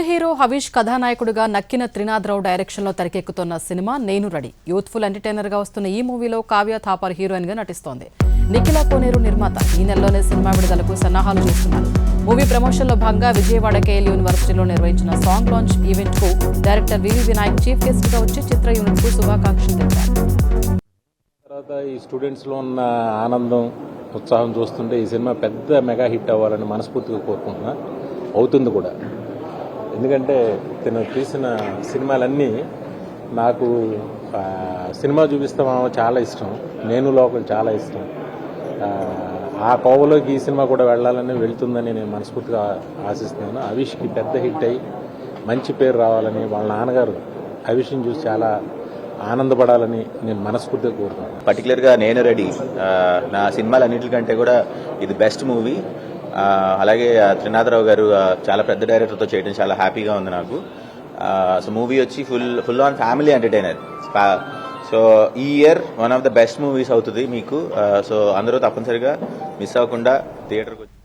Hero Havish కథానాయకుడిగా నక్కిన Trinatha Rao direction లో తెరకెక్కుతున్న సినిమా నేను రెడీ. యూత్ఫుల్ ఎంటర్టైనర్ గా వస్తున్న ఈ మూవీలో కావ్య థాపర్ హీరోయిన్ గా నటిస్తోంది. నిఖిల కోనేరు నిర్మాత. ఈ నెలలోనే సినిమా విడుదలకు సన్నాహాలు చేస్తున్నారు. మూవీ ప్రమోషన్ లో భాగంగా విజయవాడ కేఎల్ యూనివర్సిటీలో నిర్వహించిన సాంగ్ లాంచ్ ఈవెంట్ కు డైరెక్టర్ వివి వినాయక్ చీఫ్ గెస్ట్ గా వచ్చి చిత్ర యూనిట్ కు శుభాకాంక్షలు తెలిపారు. తర్వాత ఈ స్టూడెంట్స్ లో ఉన్న ఆనందం, ఉత్సాహం చూస్తుంటే ఈ సినిమా పెద్ద మెగా హిట్ అవ్వాలని మనస్ఫూర్తిగా కోరుకుంటున్నా. అవుతుంది కూడా. ఎందుకంటే తను తీసిన సినిమాలన్నీ నాకు సినిమా చూపిస్తామో చాలా ఇష్టం. నేను లోకల్ చాలా ఇష్టం. ఆ కోవలోకి ఈ సినిమా కూడా వెళ్ళాలని వెళ్తుందని నేను మనస్ఫూర్తిగా ఆశిస్తున్నాను. హవీష్కి పెద్ద హిట్ అయ్యి మంచి పేరు రావాలని, వాళ్ళ నాన్నగారు హవీష్ని చూసి చాలా ఆనందపడాలని నేను మనస్ఫూర్తిగా కోరుతున్నాను. పర్టికులర్గా నేను రెడీ నా సినిమాలన్నింటికంటే కూడా ఇది బెస్ట్ మూవీ. అలాగే త్రినాథరావు గారు చాలా పెద్ద డైరెక్టర్తో చేయడం చాలా హ్యాపీగా ఉంది నాకు. సో మూవీ వచ్చి full on family entertainer. So ఈ year one of the best movies అవుతుంది మీకు. సో అందరూ తప్పనిసరిగా మిస్ అవ్వకుండా థియేటర్కి వచ్చి